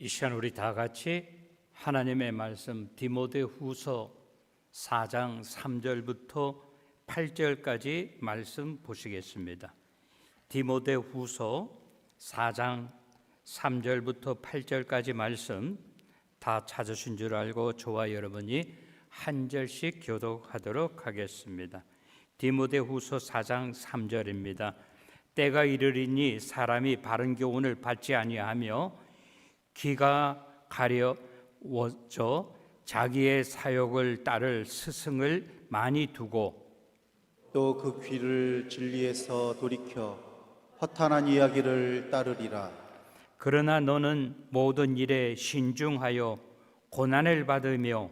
이 시간 우리 다 같이 하나님의 말씀 디모데후서 4장 3절부터 8절까지 말씀 보시겠습니다. 디모데후서 4장 3절부터 8절까지 말씀 다 찾으신 줄 알고 저와 여러분이 한 절씩 교독하도록 하겠습니다. 디모데후서 4장 3절입니다. 때가 이르리니 사람이 바른 교훈을 받지 아니하며 귀가 가려워져 자기의 사욕을 따를 스승을 많이 두고 또 그 귀를 진리에서 돌이켜 허탄한 이야기를 따르리라. 그러나 너는 모든 일에 신중하여 고난을 받으며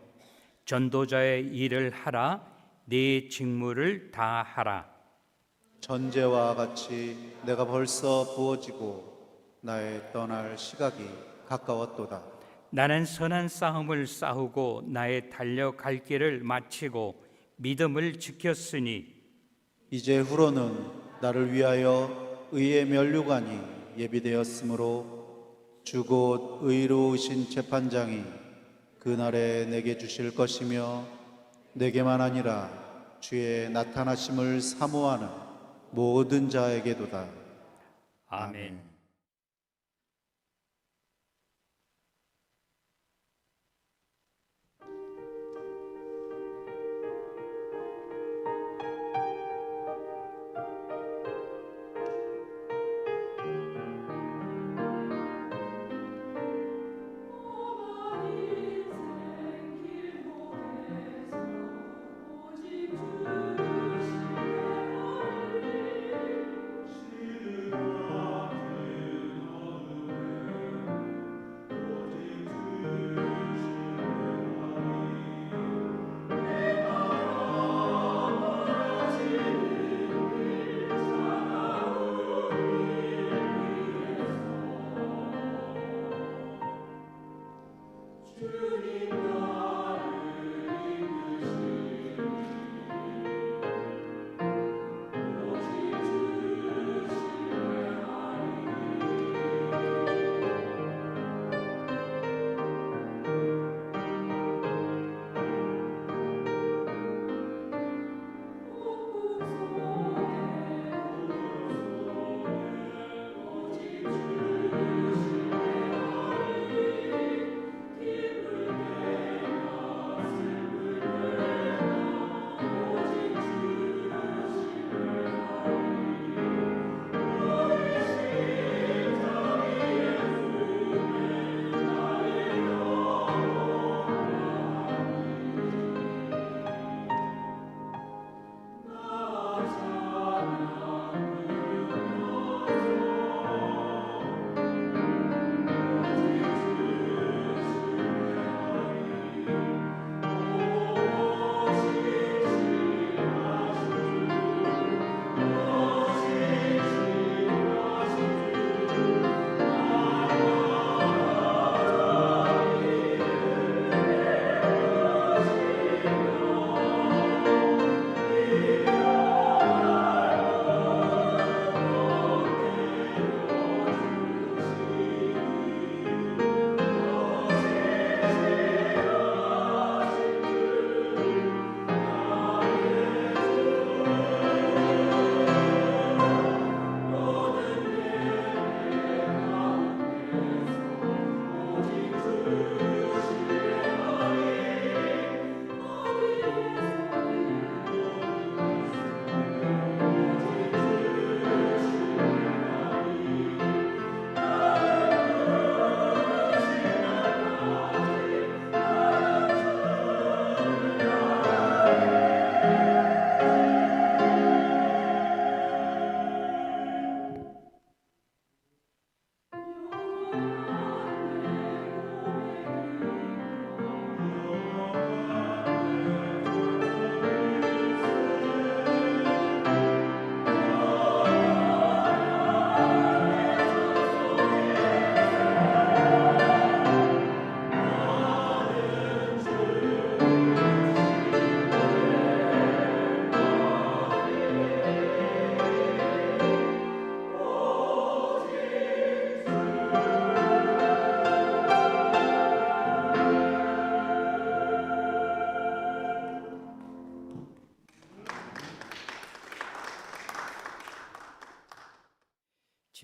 전도자의 일을 하라. 네 직무를 다하라. 전제와 같이 내가 벌써 부어지고 나의 떠날 시각이 가까웠도다. 나는 선한 싸움을 싸우고 나의 달려갈 길을 마치고 믿음을 지켰으니 이제 후로는 나를 위하여 의의 면류관이 예비되었으므로 주 곧 의로우신 재판장이 그날에 내게 주실 것이며 내게만 아니라 주의 나타나심을 사모하는 모든 자에게도다. 아멘.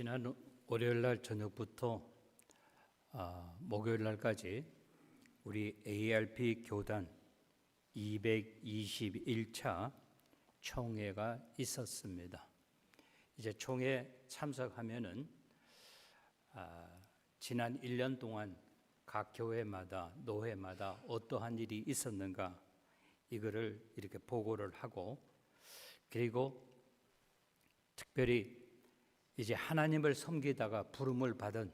지난 월요일 날 저녁부터 목요일 날까지 우리 ARP 교단 221차 총회가 있었습니다. 이제 총회 참석하면은 지난 1년 동안 각 교회마다 노회마다 어떠한 일이 있었는가 이거를 이렇게 보고를 하고, 그리고 특별히 이제 하나님을 섬기다가 부름을 받은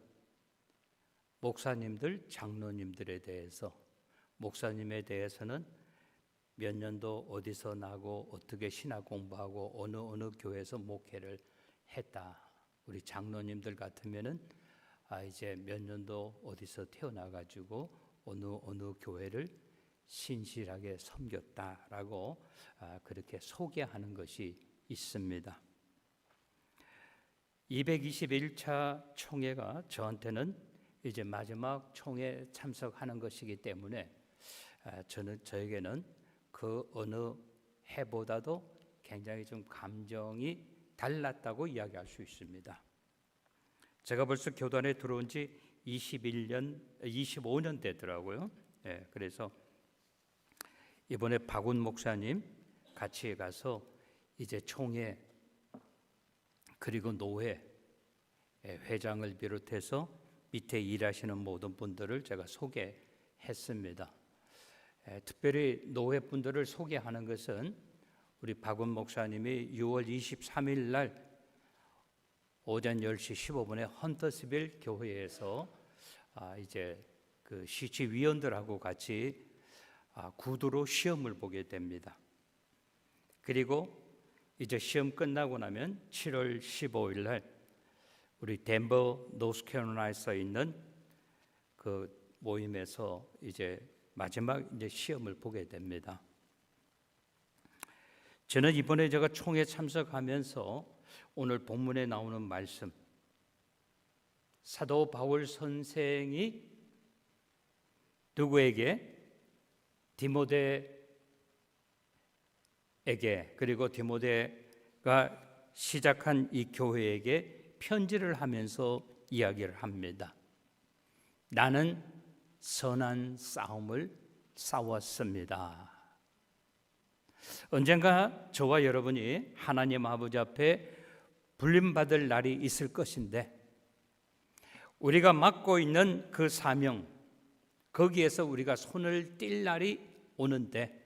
목사님들, 장로님들에 대해서, 목사님에 대해서는 몇 년도 어디서 나고 어떻게 신학 공부하고 어느 교회에서 목회를 했다. 우리 장로님들 같으면은 이제 몇 년도 어디서 태어나가지고 어느 교회를 신실하게 섬겼다라고 그렇게 소개하는 것이 있습니다. 221차 총회가 저한테는 이제 마지막 총회 참석하는 것이기 때문에 저에게는 그 어느 해보다도 굉장히 좀 감정이 달랐다고 이야기할 수 있습니다. 제가 벌써 교단에 들어온 지 25년 되더라고요. 그래서 이번에 박운 목사님 같이 가서 이제 총회 그리고 노회 회장을 비롯해서 밑에 일하시는 모든 분들을 제가 소개했습니다. 특별히 노회 분들을 소개하는 것은 우리 박원 목사님이 6월 23일 날 오전 10시 15분에 헌터스빌 교회에서 이제 그 시치위원들하고 같이 구두로 시험을 보게 됩니다. 그리고 이제 시험 끝나고 나면 7월 15일 날 우리 덴버 노스캐롤라이나에 있는 그 모임에서 이제 마지막 이제 시험을 보게 됩니다. 저는 이번에 제가 총회 참석하면서 오늘 본문에 나오는 말씀, 사도 바울 선생이 누구에게? 디모데에게, 그리고 디모데가 시작한 이 교회에게 편지를 하면서 이야기를 합니다. 나는 선한 싸움을 싸웠습니다. 언젠가 저와 여러분이 하나님 아버지 앞에 불림받을 날이 있을 것인데, 우리가 맡고 있는 그 사명, 거기에서 우리가 손을 뗄 날이 오는데,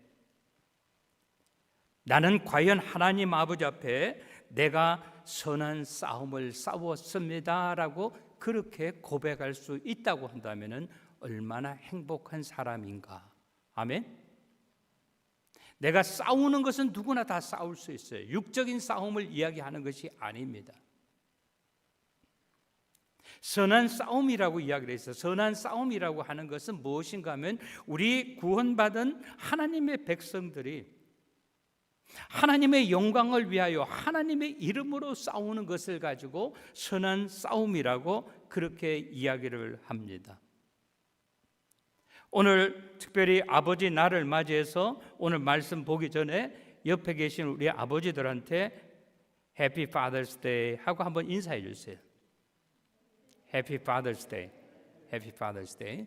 나는 과연 하나님 아버지 앞에 내가 선한 싸움을 싸웠습니다 라고 그렇게 고백할 수 있다고 한다면 얼마나 행복한 사람인가. 아멘. 내가 싸우는 것은 누구나 다 싸울 수 있어요. 육적인 싸움을 이야기하는 것이 아닙니다. 선한 싸움이라고 이야기를 했어요. 선한 싸움이라고 하는 것은 무엇인가 하면 우리 구원받은 하나님의 백성들이 하나님의 영광을 위하여 하나님의 이름으로 싸우는 것을 가지고 선한 싸움이라고 그렇게 이야기를 합니다. 오늘 특별히 아버지 날을 맞이해서 오늘 말씀 보기 전에 옆에 계신 우리 아버지들한테 해피 파더스 데이 하고 한번 인사해 주세요. 해피 파더스 데이. 해피 파더스 데이.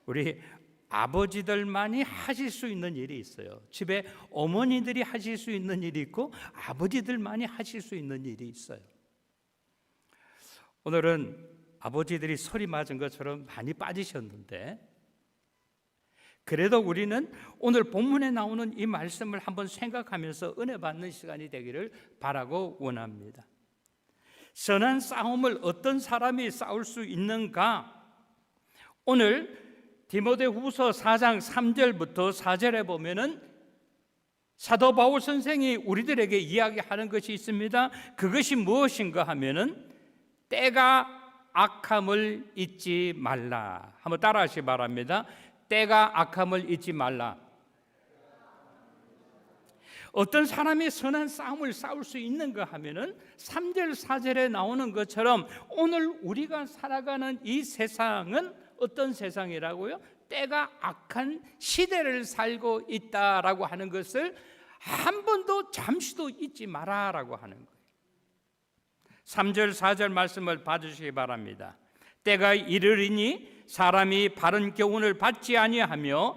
우리 아버지들만이 하실 수 있는 일이 있어요. 집에 어머니들이 하실 수 있는 일이 있고 아버지들만이 하실 수 있는 일이 있어요. 오늘은 아버지들이 설이 맞은 것처럼 많이 빠지셨는데, 그래도 우리는 오늘 본문에 나오는 이 말씀을 한번 생각하면서 은혜 받는 시간이 되기를 바라고 원합니다. 선한 싸움을 어떤 사람이 싸울 수 있는가? 오늘 디모데후서 4장 3절부터 4절에 보면은 사도 바울 선생이 우리들에게 이야기하는 것이 있습니다. 그것이 무엇인가 하면은 때가 악함을 잊지 말라. 한번 따라하시기 바랍니다. 때가 악함을 잊지 말라. 어떤 사람이 선한 싸움을 싸울 수 있는가 하면은 3절 4절에 나오는 것처럼 오늘 우리가 살아가는 이 세상은 어떤 세상이라고요? 때가 악한 시대를 살고 있다라고 하는 것을 한 번도 잠시도 잊지 마라라고 하는 거예요. 3절 4절 말씀을 봐주시기 바랍니다. 때가 이르리니 사람이 바른 교훈을 받지 아니하며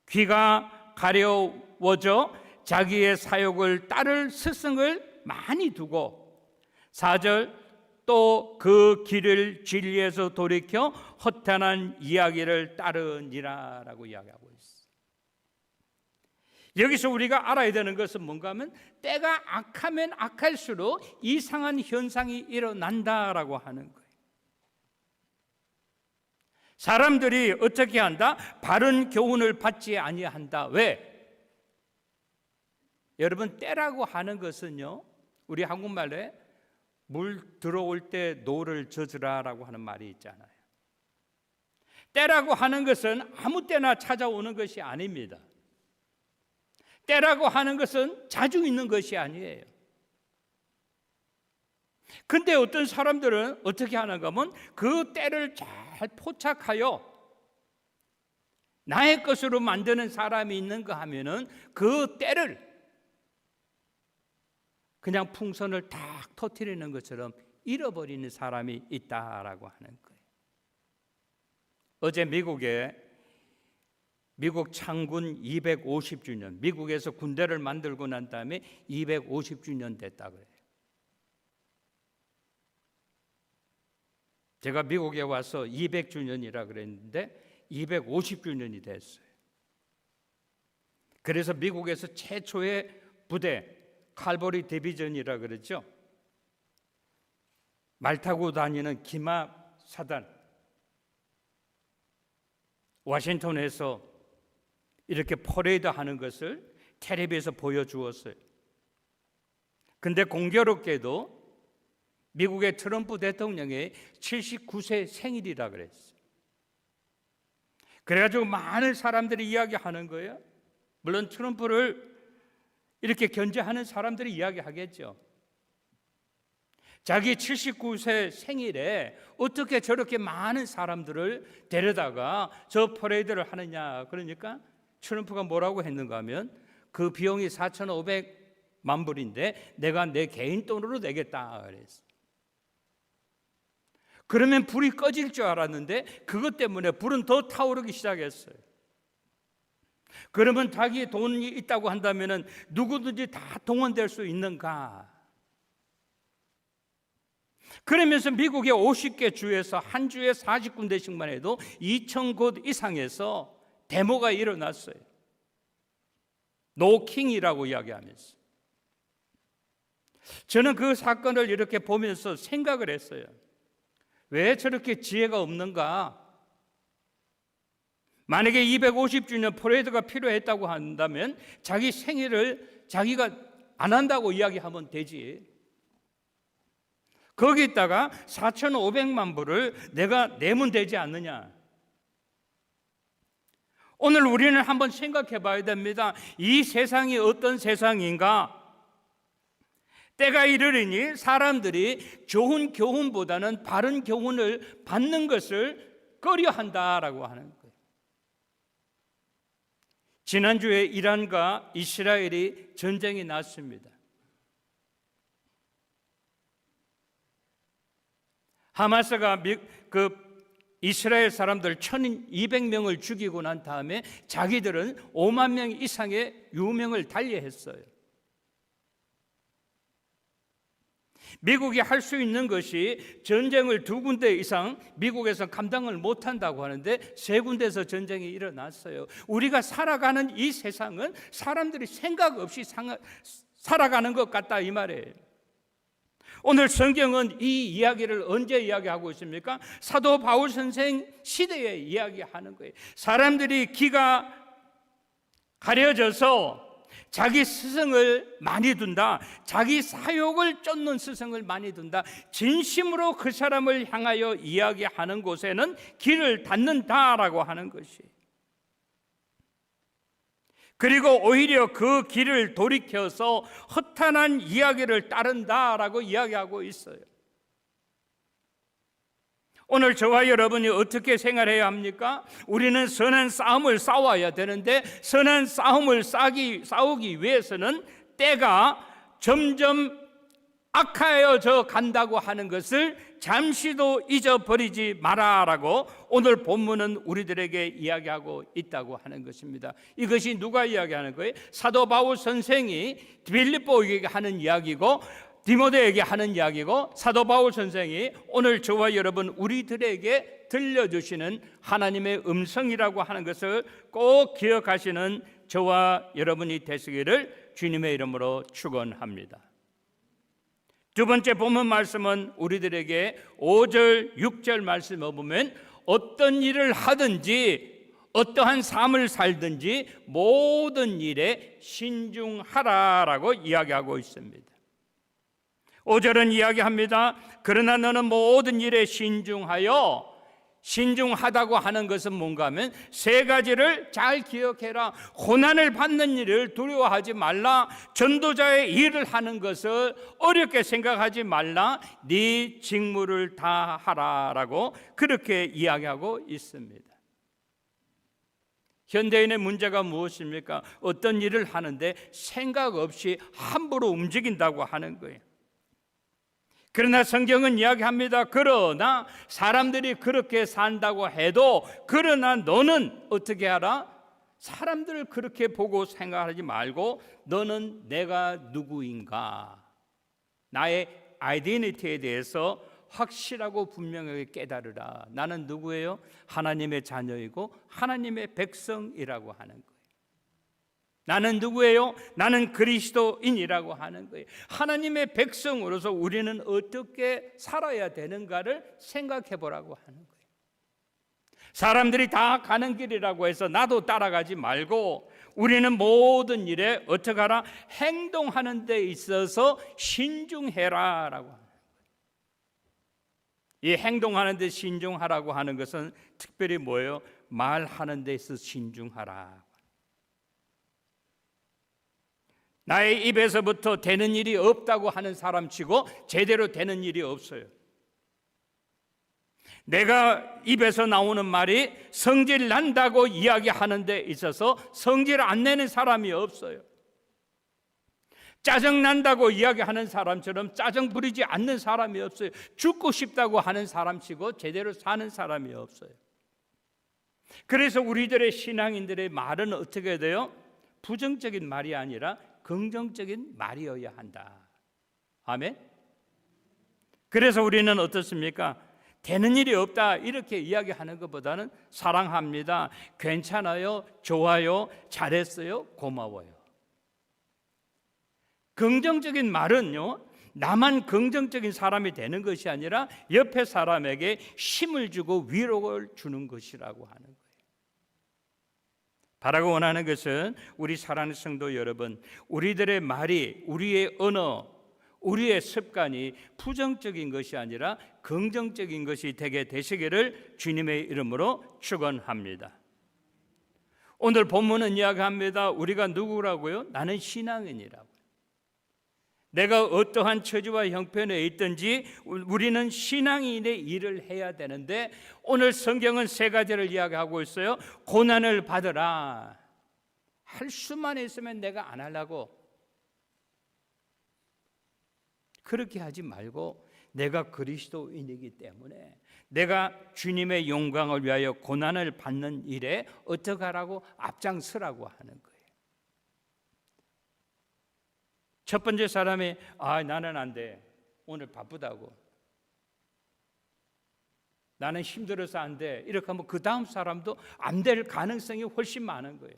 귀가 가려워져 자기의 사욕을 따를 스승을 많이 두고 4절 또 그 길을 진리에서 돌이켜 허탄한 이야기를 따르니라 라고 이야기하고 있어요. 여기서 우리가 알아야 되는 것은 뭔가 하면 때가 악하면 악할수록 이상한 현상이 일어난다라고 하는 거예요. 사람들이 어떻게 한다? 바른 교훈을 받지 아니한다. 왜? 여러분, 때라고 하는 것은요, 우리 한국말에 물 들어올 때 노를 젖으라라고 하는 말이 있잖아요. 때라고 하는 것은 아무 때나 찾아오는 것이 아닙니다. 때라고 하는 것은 자주 있는 것이 아니에요. 근데 어떤 사람들은 어떻게 하는가 하면 그 때를 잘 포착하여 나의 것으로 만드는 사람이 있는가 하면은 그 때를 그냥 풍선을 탁 터뜨리는 것처럼 잃어버리는 사람이 있다라고 하는 거예요. 어제 미국 창군 250주년, 미국에서 군대를 만들고 난 다음에 250주년 됐다 그래요. 제가 미국에 와서 200주년이라 그랬는데 250주년이 됐어요. 그래서 미국에서 최초의 부대 칼보리 디비전이라 그러죠. 말 타고 다니는 기마 사단, 워싱턴에서 이렇게 퍼레이드 하는 것을 텔레비에서 보여주었어요. 근데 공교롭게도 미국의 트럼프 대통령의 79세 생일이라 그랬어요. 그래가지고 많은 사람들이 이야기하는 거예요. 물론 트럼프를 이렇게 견제하는 사람들이 이야기하겠죠. 자기 79세 생일에 어떻게 저렇게 많은 사람들을 데려다가 저 퍼레이드를 하느냐. 그러니까 트럼프가 뭐라고 했는가 하면 그 비용이 4,500만 불인데 내가 내 개인 돈으로 내겠다 그랬어요. 그러면 불이 꺼질 줄 알았는데 그것 때문에 불은 더 타오르기 시작했어요. 그러면 자기의 돈이 있다고 한다면 누구든지 다 동원될 수 있는가? 그러면서 미국의 50개 주에서 한 주에 40군데씩만 해도 2,000곳 이상에서 데모가 일어났어요. 노킹이라고 이야기하면서. 저는 그 사건을 이렇게 보면서 생각을 했어요. 왜 저렇게 지혜가 없는가? 만약에 250주년 퍼레이드가 필요했다고 한다면 자기 생일을 자기가 안 한다고 이야기하면 되지. 거기다가 4,500만 불을 내가 내면 되지 않느냐. 오늘 우리는 한번 생각해 봐야 됩니다. 이 세상이 어떤 세상인가? 때가 이르리니 사람들이 좋은 교훈보다는 바른 교훈을 받는 것을 꺼려한다라고 하는 거예요. 지난주에 이란과 이스라엘이 전쟁이 났습니다. 하마스가 이스라엘 사람들 1,200명을 죽이고 난 다음에 자기들은 5만 명 이상의 유명을 달리했어요. 미국이 할 수 있는 것이 전쟁을 2군데 이상 미국에서 감당을 못한다고 하는데 3군데에서 전쟁이 일어났어요. 우리가 살아가는 이 세상은 사람들이 생각 없이 살아가는 것 같다 이 말이에요. 오늘 성경은 이 이야기를 언제 이야기하고 있습니까? 사도 바울 선생 시대에 이야기하는 거예요. 사람들이 귀가 가려져서 자기 스승을 많이 둔다. 자기 사욕을 쫓는 스승을 많이 둔다. 진심으로 그 사람을 향하여 이야기하는 곳에는 길을 닫는다라고 하는 것이. 그리고 오히려 그 길을 돌이켜서 허탄한 이야기를 따른다라고 이야기하고 있어요. 오늘 저와 여러분이 어떻게 생활해야 합니까? 우리는 선한 싸움을 싸워야 되는데 선한 싸움을 싸우기 위해서는 때가 점점 악하여져 간다고 하는 것을 잠시도 잊어버리지 마라라고 오늘 본문은 우리들에게 이야기하고 있다고 하는 것입니다. 이것이 누가 이야기하는 거예요? 사도 바울 선생이 빌립보에게 하는 이야기고 디모데에게 하는 이야기고, 사도 바울 선생이 오늘 저와 여러분 우리들에게 들려주시는 하나님의 음성이라고 하는 것을 꼭 기억하시는 저와 여러분이 되시기를 주님의 이름으로 축원합니다. 두 번째 본문 말씀은 우리들에게 5절 6절 말씀을 보면 어떤 일을 하든지 어떠한 삶을 살든지 모든 일에 신중하라라고 이야기하고 있습니다. 5절은 이야기합니다. 그러나 너는 모든 일에 신중하다고 하는 것은 뭔가 하면 세 가지를 잘 기억해라. 고난을 받는 일을 두려워하지 말라. 전도자의 일을 하는 것을 어렵게 생각하지 말라. 네 직무를 다 하라라고 그렇게 이야기하고 있습니다. 현대인의 문제가 무엇입니까? 어떤 일을 하는데 생각 없이 함부로 움직인다고 하는 거예요. 그러나 성경은 이야기합니다. 그러나 사람들이 그렇게 산다고 해도 그러나 너는 어떻게 하라? 사람들을 그렇게 보고 생각하지 말고 너는 내가 누구인가? 나의 아이덴티티에 대해서 확실하고 분명하게 깨달으라. 나는 누구예요? 하나님의 자녀이고 하나님의 백성이라고 하는 거예요. 나는 누구예요? 나는 그리스도인이라고 하는 거예요. 하나님의 백성으로서 우리는 어떻게 살아야 되는가를 생각해 보라고 하는 거예요. 사람들이 다 가는 길이라고 해서 나도 따라가지 말고 우리는 모든 일에 어떻게 하라? 행동하는 데 있어서 신중해라라고 하는 거예요. 이 행동하는 데 신중하라고 하는 것은 특별히 뭐예요? 말하는 데 있어서 신중하라. 나의 입에서부터 되는 일이 없다고 하는 사람치고 제대로 되는 일이 없어요. 내가 입에서 나오는 말이 성질 난다고 이야기하는 데 있어서 성질 안 내는 사람이 없어요. 짜증 난다고 이야기하는 사람처럼 짜증 부리지 않는 사람이 없어요. 죽고 싶다고 하는 사람치고 제대로 사는 사람이 없어요. 그래서 우리들의 신앙인들의 말은 어떻게 돼요? 부정적인 말이 아니라 긍정적인 말이어야 한다. 아멘. 그래서 우리는 어떻습니까? 되는 일이 없다 이렇게 이야기하는 것보다는 사랑합니다, 괜찮아요, 좋아요, 잘했어요, 고마워요. 긍정적인 말은요, 나만 긍정적인 사람이 되는 것이 아니라 옆에 사람에게 힘을 주고 위로를 주는 것이라고 하는 거예요. 바라고 원하는 것은 우리 사랑하는 성도 여러분, 우리들의 말이, 우리의 언어, 우리의 습관이 부정적인 것이 아니라 긍정적인 것이 되게 되시기를 주님의 이름으로 축원합니다. 오늘 본문은 이야기합니다. 우리가 누구라고요? 나는 신앙인이라고. 내가 어떠한 처지와 형편에 있든지 우리는 신앙인의 일을 해야 되는데 오늘 성경은 세 가지를 이야기하고 있어요. 고난을 받으라. 할 수만 있으면 내가 안 하려고 그렇게 하지 말고 내가 그리스도인이기 때문에 내가 주님의 영광을 위하여 고난을 받는 일에 어떻게 하라고 앞장서라고 하는 거예요. 첫 번째 사람이 나는 안 돼. 오늘 바쁘다고. 나는 힘들어서 안 돼. 이렇게 하면 그 다음 사람도 안 될 가능성이 훨씬 많은 거예요.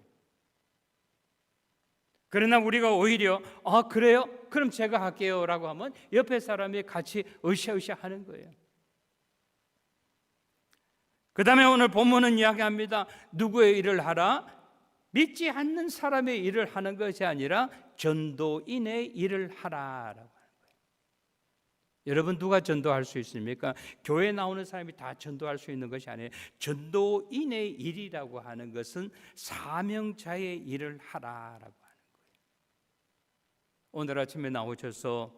그러나 우리가 오히려 그래요? 그럼 제가 할게요 라고 하면 옆에 사람이 같이 으쌰으쌰 하는 거예요. 그 다음에 오늘 본문은 이야기합니다. 누구의 일을 하라? 믿지 않는 사람의 일을 하는 것이 아니라 전도인의 일을 하라라고 하는 거예요. 여러분 누가 전도할 수 있습니까? 교회 나오는 사람이 다 전도할 수 있는 것이 아니에요. 전도인의 일이라고 하는 것은 사명자의 일을 하라라고 하는 거예요. 오늘 아침에 나오셔서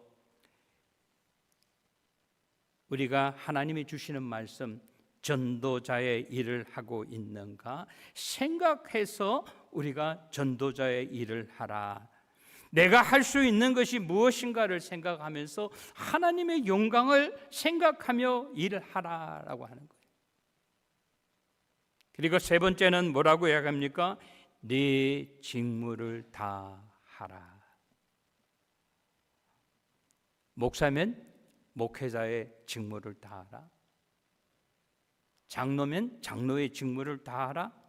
우리가 하나님이 주시는 말씀 전도자의 일을 하고 있는가 생각해서 우리가 전도자의 일을 하라. 내가 할 수 있는 것이 무엇인가를 생각하면서 하나님의 영광을 생각하며 일을 하라라고 하는 거예요. 그리고 세 번째는 뭐라고 이야기합니까? 네 직무를 다 하라. 목사면 목회자의 직무를 다 하라. 장로면 장로의 직무를 다 하라.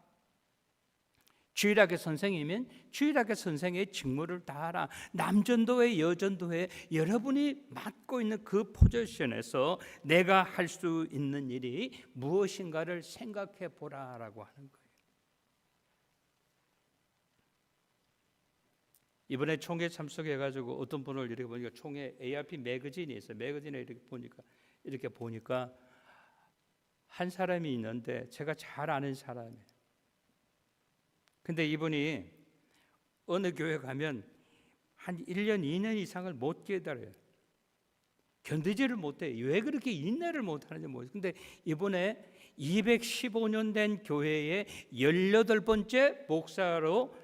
주일학교 선생이면 주일학교 선생의 직무를 다 하라. 남전도회, 여전도회 여러분이 맡고 있는 그 포지션에서 내가 할 수 있는 일이 무엇인가를 생각해 보라라고 하는 거예요. 이번에 총회 참석해가지고 어떤 분을 이렇게 보니까 총회 ARP 매거진이 있어요. 매거진에 이렇게 보니까 한 사람이 있는데 제가 잘 아는 사람이에요. 근데 이분이 어느 교회 가면 한 1년, 2년 이상을 못 기다려요. 견디지를 못해요. 왜 그렇게 인내를 못하는지 모르겠어요. 근데 이번에 215년 된 교회의 18번째 목사로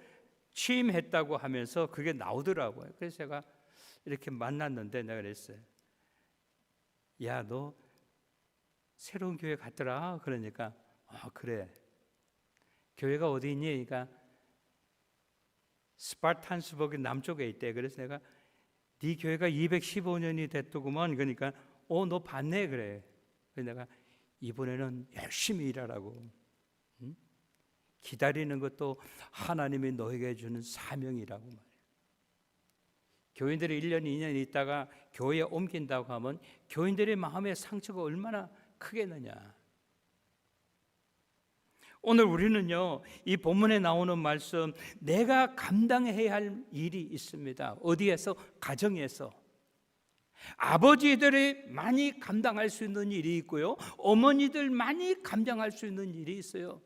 취임했다고 하면서 그게 나오더라고요. 그래서 제가 이렇게 만났는데 내가 그랬어요. 야, 너 새로운 교회 갔더라. 그러니까 그래. 교회가 어디 있니? 그러니까 스파르탄스버그 남쪽에 있대. 그래서 내가 네 교회가 215년이 됐더구먼. 그러니까 너 봤네 그래. 그래서 내가 이번에는 열심히 일하라고. 응? 기다리는 것도 하나님이 너에게 주는 사명이라고 말이에요. 교인들이 1년, 2년 있다가 교회에 옮긴다고 하면 교인들의 마음의 상처가 얼마나 크겠느냐. 오늘 우리는요, 이 본문에 나오는 말씀, 내가 감당해야 할 일이 있습니다. 어디에서? 가정에서. 아버지들이 많이 감당할 수 있는 일이 있고요, 어머니들 많이 감당할 수 있는 일이 있어요.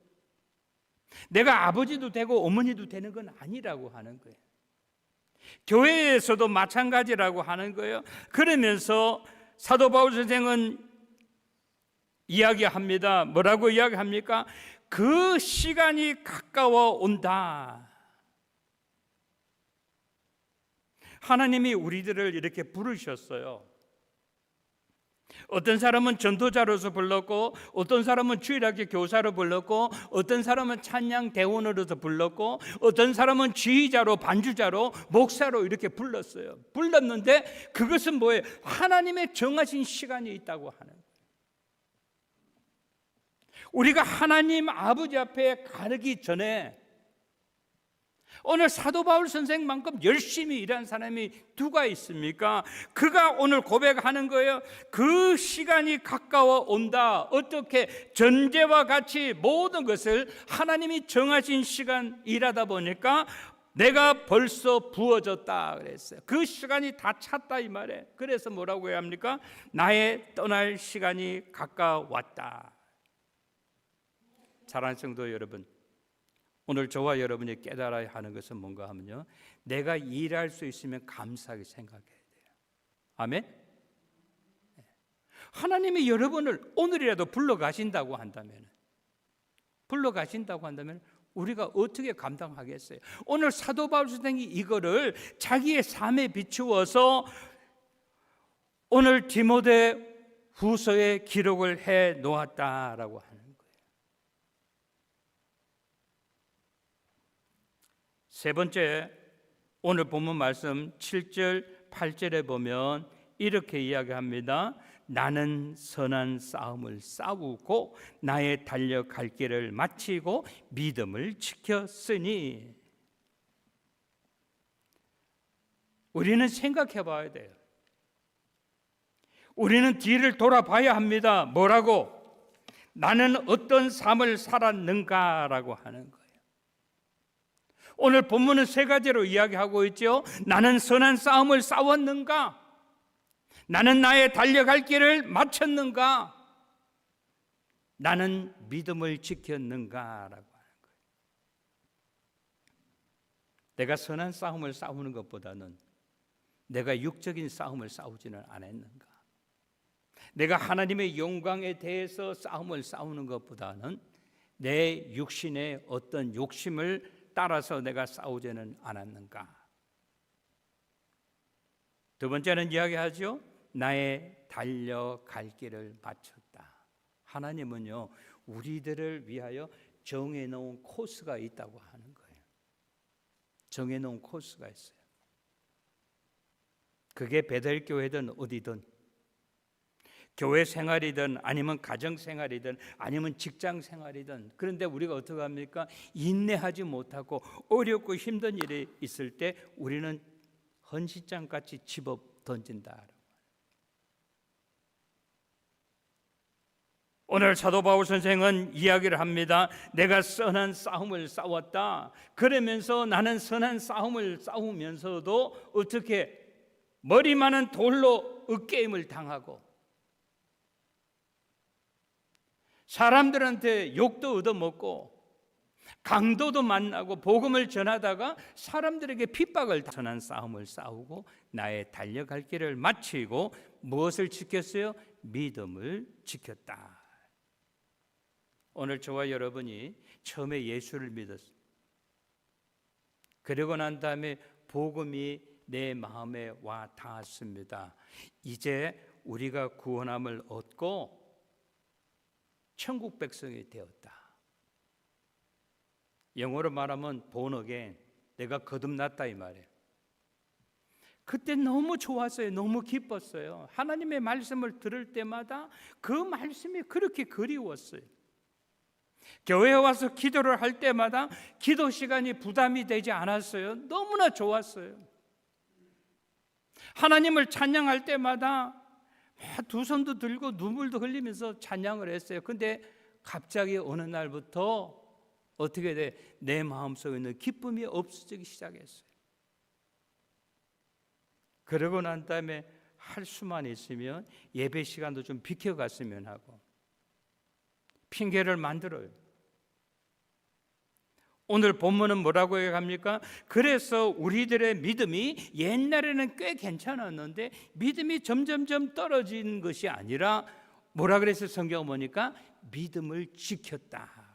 내가 아버지도 되고 어머니도 되는 건 아니라고 하는 거예요. 교회에서도 마찬가지라고 하는 거예요. 그러면서 사도 바울 선생은 이야기합니다. 뭐라고 이야기합니까? 그 시간이 가까워 온다. 하나님이 우리들을 이렇게 부르셨어요. 어떤 사람은 전도자로서 불렀고, 어떤 사람은 주일학교 교사로 불렀고, 어떤 사람은 찬양 대원으로서 불렀고, 어떤 사람은 지휘자로, 반주자로, 목사로 이렇게 불렀어요. 불렀는데 그것은 뭐예요? 하나님의 정하신 시간이 있다고 하는 거예요. 우리가 하나님 아버지 앞에 가르기 전에 오늘 사도 바울 선생만큼 열심히 일한 사람이 누가 있습니까? 그가 오늘 고백하는 거예요. 그 시간이 가까워 온다. 어떻게? 전제와 같이 모든 것을 하나님이 정하신 시간 일하다 보니까 내가 벌써 부어졌다 그랬어요. 그 시간이 다 찼다 이 말에. 그래서 뭐라고 해야 합니까? 나의 떠날 시간이 가까웠다. 사랑하는 성도 여러분, 오늘 저와 여러분이 깨달아야 하는 것은 뭔가 하면요, 내가 일할 수 있으면 감사하게 생각해야 돼요. 아멘? 하나님이 여러분을 오늘이라도 불러가신다고 한다면 우리가 어떻게 감당하겠어요? 오늘 사도 바울 선생이 이거를 자기의 삶에 비추어서 오늘 디모데 후서에 기록을 해 놓았다라고 하는 거예요. 세 번째, 오늘 본문 말씀 7절 8절에 보면 이렇게 이야기합니다. 나는 선한 싸움을 싸우고 나의 달려갈 길을 마치고 믿음을 지켰으니. 우리는 생각해 봐야 돼요. 우리는 뒤를 돌아봐야 합니다. 뭐라고? 나는 어떤 삶을 살았는가라고 하는 거예요. 오늘 본문은 세 가지로 이야기하고 있죠. 나는 선한 싸움을 싸웠는가? 나는 나의 달려갈 길을 마쳤는가? 나는 믿음을 지켰는가라고 하는 거예요. 내가 선한 싸움을 싸우는 것보다는 내가 육적인 싸움을 싸우지는 않았는가? 내가 하나님의 영광에 대해서 싸움을 싸우는 것보다는 내 육신의 어떤 욕심을 따라서 내가 싸우지는 않았는가? 두 번째는 이야기하죠. 나의 달려갈 길을 마쳤다. 하나님은요, 우리들을 위하여 정해놓은 코스가 있다고 하는 거예요. 정해놓은 코스가 있어요. 그게 베델교회든 어디든, 교회 생활이든 아니면 가정 생활이든 아니면 직장 생활이든, 그런데 우리가 어떻게 합니까? 인내하지 못하고 어렵고 힘든 일이 있을 때 우리는 헌신장같이 집어 던진다. 오늘 사도 바울 선생은 이야기를 합니다. 내가 선한 싸움을 싸웠다. 그러면서 나는 선한 싸움을 싸우면서도 어떻게 머리만은 돌로 으깨임을 당하고 사람들한테 욕도 얻어먹고 강도도 만나고 복음을 전하다가 사람들에게 핍박을 선한 싸움을 싸우고 나의 달려갈 길을 마치고 무엇을 지켰어요? 믿음을 지켰다. 오늘 저와 여러분이 처음에 예수를 믿었어요. 그러고 난 다음에 복음이 내 마음에 와 닿았습니다. 이제 우리가 구원함을 얻고 천국 백성이 되었다. 영어로 말하면 born again, 내가 거듭났다 이 말이에요. 그때 너무 좋았어요. 너무 기뻤어요. 하나님의 말씀을 들을 때마다 그 말씀이 그렇게 그리웠어요. 교회에 와서 기도를 할 때마다 기도 시간이 부담이 되지 않았어요. 너무나 좋았어요. 하나님을 찬양할 때마다 두 손도 들고 눈물도 흘리면서 찬양을 했어요. 근데 갑자기 어느 날부터 어떻게 돼? 내 마음속에 있는 기쁨이 없어지기 시작했어요. 그러고 난 다음에 할 수만 있으면 예배 시간도 좀 비켜갔으면 하고 핑계를 만들어요. 오늘 본문은 뭐라고 합니까? 그래서 우리들의 믿음이 옛날에는 꽤 괜찮았는데 믿음이 점점점 떨어진 것이 아니라 뭐라 그랬어요? 성경 보니까 믿음을 지켰다.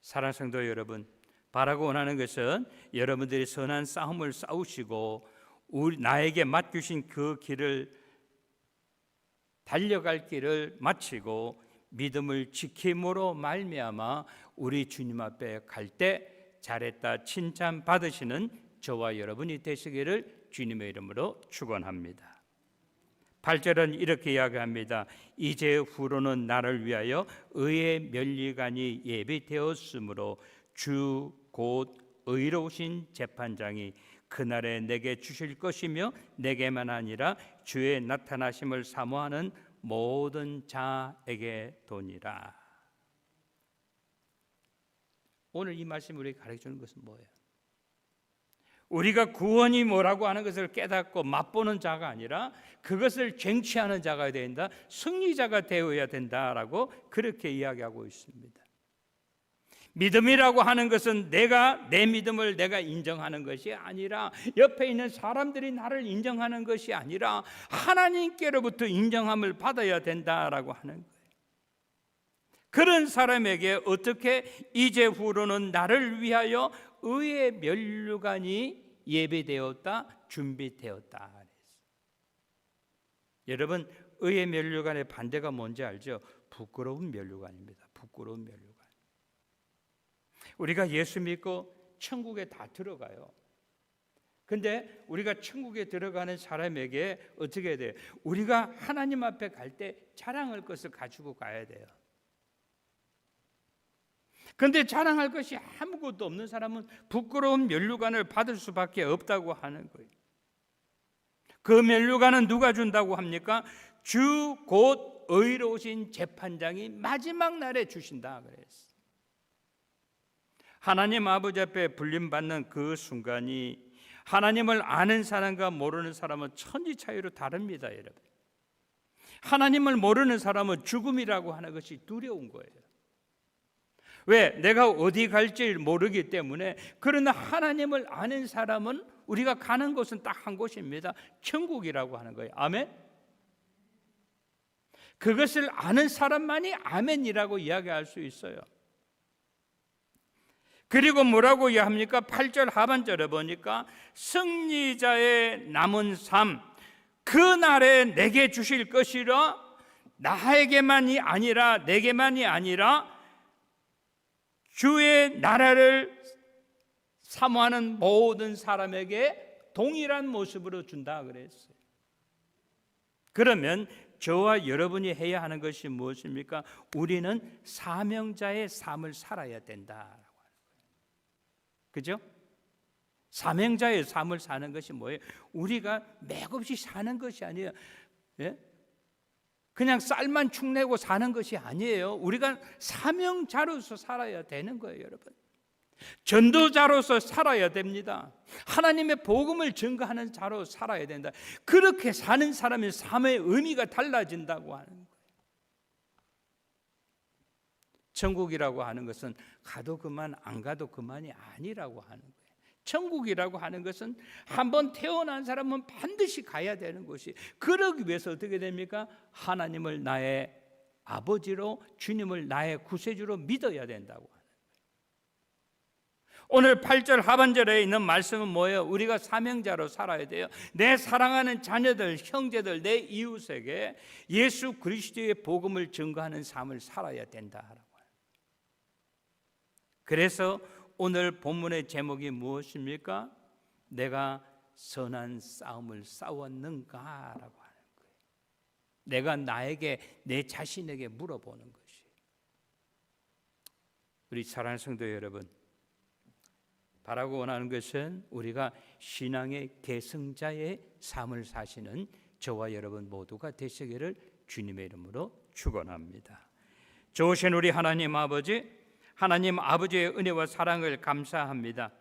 사랑하는 성도 여러분, 바라고 원하는 것은 여러분들이 선한 싸움을 싸우시고 나에게 맡기신 그 길을 달려갈 길을 마치고 믿음을 지킴으로 말미암아 우리 주님 앞에 갈 때 잘했다 칭찬 받으시는 저와 여러분이 되시기를 주님의 이름으로 축원합니다. 8절은 이렇게 이야기합니다. 이제 후로는 나를 위하여 의의 면류관이 예비되었으므로 주 곧 의로우신 재판장이 그날에 내게 주실 것이며 내게만 아니라 주의 나타나심을 사모하는 모든 자에게 도니라. 오늘 이 말씀이 우리에게 가르쳐주는 것은 뭐예요? 우리가 구원이 뭐라고 하는 것을 깨닫고 맛보는 자가 아니라 그것을 쟁취하는 자가 된다, 승리자가 되어야 된다라고 그렇게 이야기하고 있습니다. 믿음이라고 하는 것은 내 믿음을 내가 인정하는 것이 아니라 옆에 있는 사람들이 나를 인정하는 것이 아니라 하나님께로부터 인정함을 받아야 된다라고 하는 거예요. 그런 사람에게 어떻게 이제 후로는 나를 위하여 의의 면류관이 예비되었다, 준비되었다. 여러분, 의의 면류관의 반대가 뭔지 알죠? 부끄러운 면류관입니다. 부끄러운 면류관. 우리가 예수 믿고 천국에 다 들어가요. 근데 우리가 천국에 들어가는 사람에게 어떻게 해야 돼요? 우리가 하나님 앞에 갈 때 자랑할 것을 가지고 가야 돼요. 근데 자랑할 것이 아무것도 없는 사람은 부끄러운 면류관을 받을 수밖에 없다고 하는 거예요. 그 면류관은 누가 준다고 합니까? 주 곧 의로우신 재판장이 마지막 날에 주신다 그랬어요. 하나님 아버지 앞에 불림받는 그 순간이 하나님을 아는 사람과 모르는 사람은 천지 차이로 다릅니다, 여러분. 하나님을 모르는 사람은 죽음이라고 하는 것이 두려운 거예요. 왜? 내가 어디 갈지 모르기 때문에. 그러나 하나님을 아는 사람은 우리가 가는 곳은 딱 한 곳입니다. 천국이라고 하는 거예요. 아멘? 그것을 아는 사람만이 아멘이라고 이야기할 수 있어요. 그리고 뭐라고 이야기합니까? 8절 하반절에 보니까 승리자의 남은 삶, 그날에 내게 주실 것이라, 나에게만이 아니라 내게만이 아니라 주의 나라를 사모하는 모든 사람에게 동일한 모습으로 준다 그랬어요. 그러면 저와 여러분이 해야 하는 것이 무엇입니까? 우리는 사명자의 삶을 살아야 된다라고 하는 거예요. 그죠? 사명자의 삶을 사는 것이 뭐예요? 우리가 맥없이 사는 것이 아니에요. 예? 그냥 쌀만 축내고 사는 것이 아니에요. 우리가 사명자로서 살아야 되는 거예요, 여러분. 전도자로서 살아야 됩니다. 하나님의 복음을 증거하는 자로 살아야 된다. 그렇게 사는 사람의 삶의 의미가 달라진다고 하는 거예요. 천국이라고 하는 것은 가도 그만 안 가도 그만이 아니라고 하는 거예요. 천국이라고 하는 것은 한번 태어난 사람은 반드시 가야 되는 것이, 그러기 위해서 어떻게 됩니까? 하나님을 나의 아버지로, 주님을 나의 구세주로 믿어야 된다고 하는 거예요. 오늘 8절 하반절에 있는 말씀은 뭐예요? 우리가 사명자로 살아야 돼요. 내 사랑하는 자녀들, 형제들, 내 이웃에게 예수 그리스도의 복음을 증거하는 삶을 살아야 된다라고 해요. 그래서 오늘 본문의 제목이 무엇입니까? 내가 선한 싸움을 싸웠는가라고 하는 거예요. 내가 나에게, 내 자신에게 물어보는 것이. 우리 사랑하는 성도 여러분, 바라고 원하는 것은 우리가 신앙의 계승자의 삶을 사시는 저와 여러분 모두가 되시기를 주님의 이름으로 축원합니다. 좋으신 우리 하나님 아버지, 하나님 아버지의 은혜와 사랑을 감사합니다.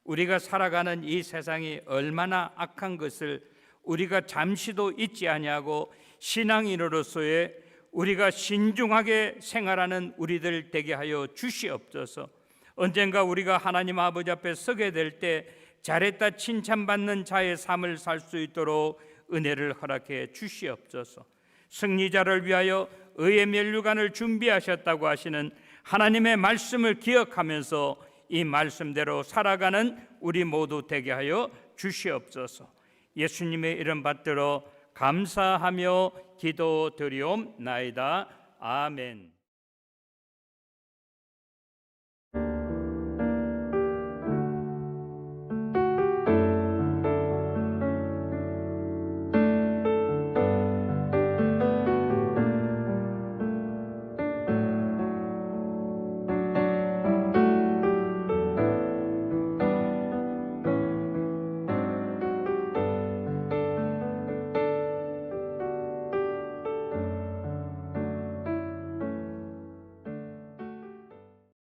우리가 살아가는 이 세상이 얼마나 악한 것을 우리가 잠시도 잊지 아니하고 신앙인으로서의 우리가 신중하게 생활하는 우리들 되게 하여 주시옵소서. 언젠가 우리가 하나님 아버지 앞에 서게 될 때 잘했다 칭찬받는 자의 삶을 살 수 있도록 은혜를 허락해 주시옵소서. 승리자를 위하여 의의 면류관을 준비하셨다고 하시는 하나님의 말씀을 기억하면서 이 말씀대로 살아가는 우리 모두 되게 하여 주시옵소서. 예수님의 이름 받들어 감사하며 기도드리옵나이다. 아멘.